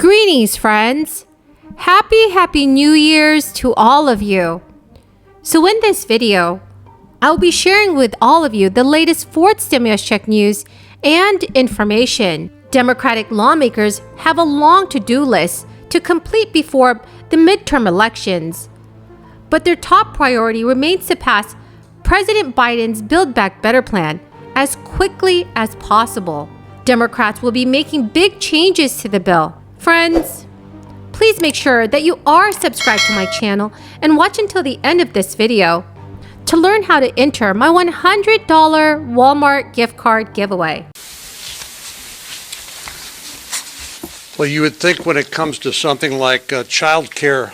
Greetings, friends! Happy New Year's to all of you. So in this video, I'll be sharing with all of you the latest fourth stimulus check news and information. Democratic lawmakers have a long to-do list to complete before the midterm elections, but their top priority remains to pass President Biden's Build Back Better plan as quickly as possible. Democrats will be making big changes to the bill. Friends, please make sure that you are subscribed to my channel and watch until the end of this video to learn how to enter my $100 Walmart gift card giveaway. Well, you would think when it comes to something like child care,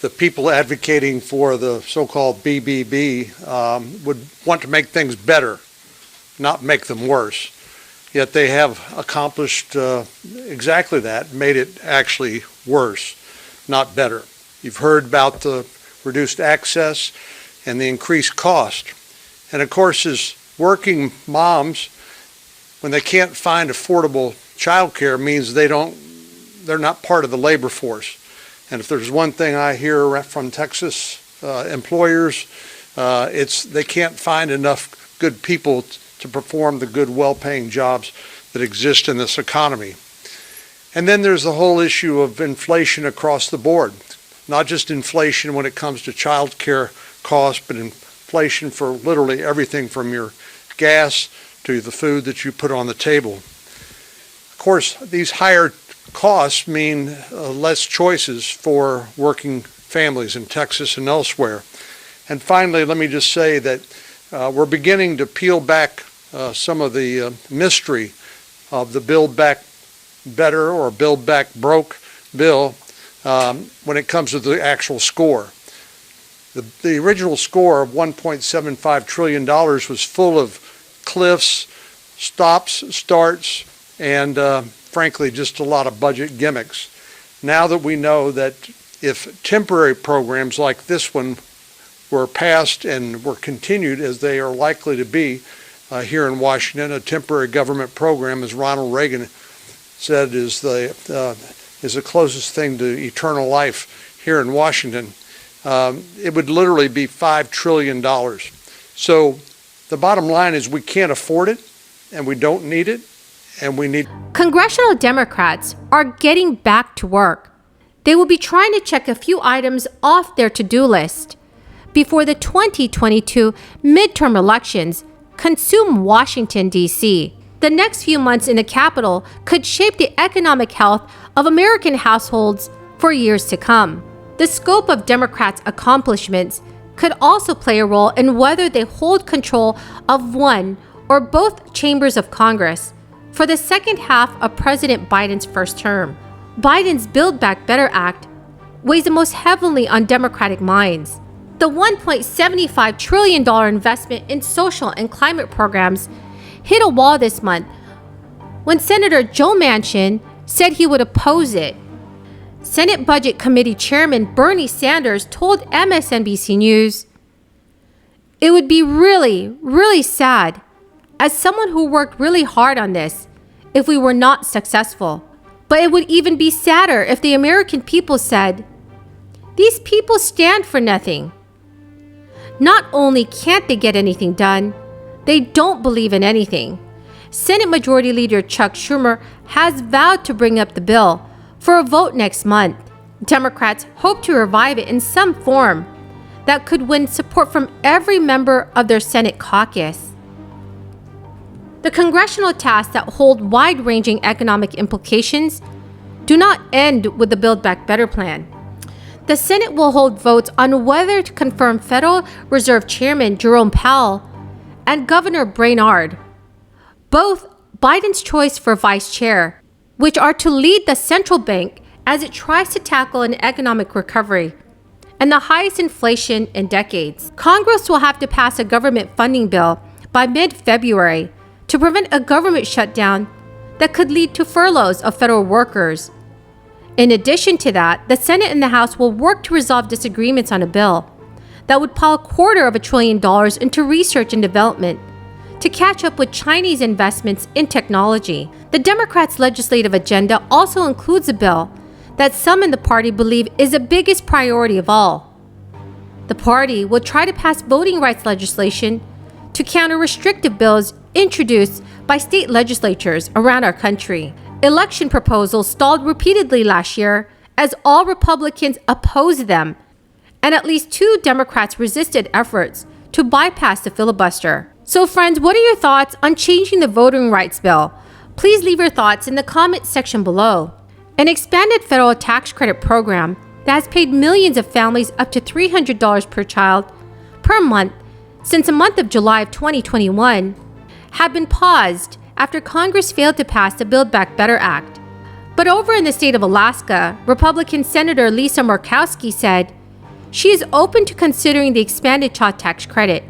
the people advocating for the so-called BBB would want to make things better, not make them worse. Yet they have accomplished exactly that, made it actually worse, not better. You've heard about the reduced access and the increased cost. And of course, as working moms, when they can't find affordable child care, means they're not part of the labor force. And if there's one thing I hear from Texas employers, it's they can't find enough good people to perform the good, well-paying jobs that exist in this economy. And then there's the whole issue of inflation across the board. Not just inflation when it comes to child care costs, but inflation for literally everything from your gas to the food that you put on the table. Of course, these higher costs mean less choices for working families in Texas and elsewhere. And finally, let me just say that we're beginning to peel back some of the mystery of the Build Back Better or Build Back Broke bill when it comes to the actual score. The original score of $1.75 trillion was full of cliffs, stops, starts, and frankly, just a lot of budget gimmicks. Now that we know that if temporary programs like this one were passed and were continued as they are likely to be here in Washington, a temporary government program, as Ronald Reagan said, is the closest thing to eternal life here in Washington. It would literally be $5 trillion. So the bottom line is we can't afford it, and we don't need it, and we need... Congressional Democrats are getting back to work. They will be trying to check a few items off their to-do list before the 2022 midterm elections consume Washington, D.C. The next few months in the Capitol could shape the economic health of American households for years to come. The scope of Democrats' accomplishments could also play a role in whether they hold control of one or both chambers of Congress for the second half of President Biden's first term. Biden's Build Back Better Act weighs the most heavily on Democratic minds. The $1.75 trillion investment in social and climate programs hit a wall this month when Senator Joe Manchin said he would oppose it. Senate Budget Committee Chairman Bernie Sanders told MSNBC News, "It would be really sad as someone who worked really hard on this if we were not successful. But it would even be sadder if the American people said, 'These people stand for nothing.' Not only can't they get anything done, they don't believe in anything." Senate Majority Leader Chuck Schumer has vowed to bring up the bill for a vote next month. Democrats hope to revive it in some form that could win support from every member of their Senate caucus. The congressional tasks that hold wide-ranging economic implications do not end with the Build Back Better plan. The Senate will hold votes on whether to confirm Federal Reserve Chairman Jerome Powell and Governor Brainard, both Biden's choice for vice chair, which are to lead the central bank as it tries to tackle an economic recovery and the highest inflation in decades. Congress will have to pass a government funding bill by mid-February to prevent a government shutdown that could lead to furloughs of federal workers. In addition to that, the Senate and the House will work to resolve disagreements on a bill that would pile $250 billion into research and development to catch up with Chinese investments in technology. The Democrats' legislative agenda also includes a bill that some in the party believe is the biggest priority of all. The party will try to pass voting rights legislation to counter restrictive bills introduced by state legislatures around our country. Election proposals stalled repeatedly last year as all Republicans opposed them, and at least 2 Democrats resisted efforts to bypass the filibuster. So friends, what are your thoughts on changing the voting rights bill? Please leave your thoughts in the comment section below. An expanded federal tax credit program that has paid millions of families up to $300 per child per month since the month of July of 2021 had been paused after Congress failed to pass the Build Back Better Act. But over in the state of Alaska, Republican Senator Lisa Murkowski said she is open to considering the expanded child tax credit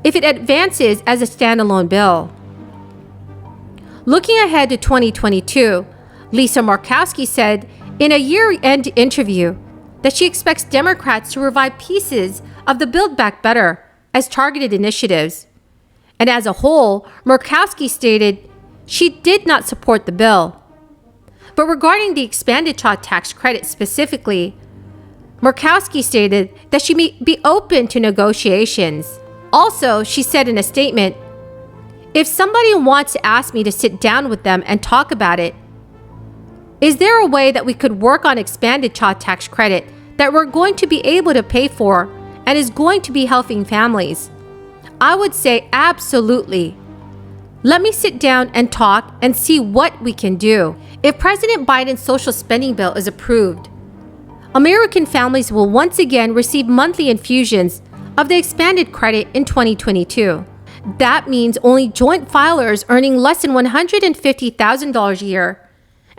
if it advances as a standalone bill. Looking ahead to 2022, Lisa Murkowski said in a year-end interview that she expects Democrats to revive pieces of the Build Back Better as targeted initiatives. And as a whole, Murkowski stated she did not support the bill. But regarding the expanded child tax credit specifically, Murkowski stated that she may be open to negotiations. Also, she said in a statement, "If somebody wants to ask me to sit down with them and talk about it, is there a way that we could work on expanded child tax credit that we're going to be able to pay for and is going to be helping families?" I would say absolutely. Let me sit down and talk and see what we can do. If President Biden's social spending bill is approved, American families will once again receive monthly infusions of the expanded credit in 2022. That means only joint filers earning less than $150,000 a year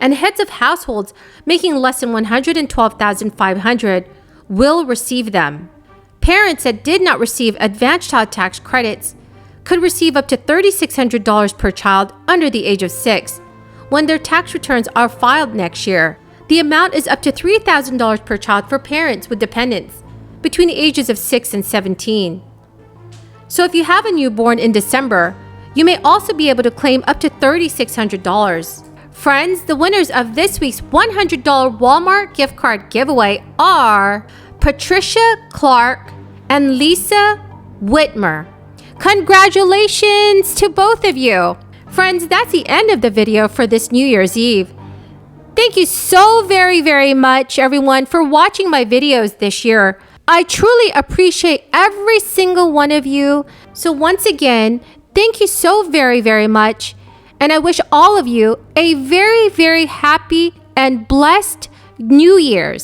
and heads of households making less than $112,500 will receive them. Parents that did not receive advanced child tax credits could receive up to $3,600 per child under the age of 6 when their tax returns are filed next year. The amount is up to $3,000 per child for parents with dependents between the ages of 6 and 17. So if you have a newborn in December, you may also be able to claim up to $3,600. Friends, the winners of this week's $100 Walmart gift card giveaway are Patricia Clark and Lisa Whitmer. Congratulations to both of you. Friends, that's the end of the video for this New Year's Eve. Thank you so very much, everyone, for watching my videos this year. I truly appreciate every single one of you. So once again, thank you so very much. And I wish all of you a very happy and blessed New Year's.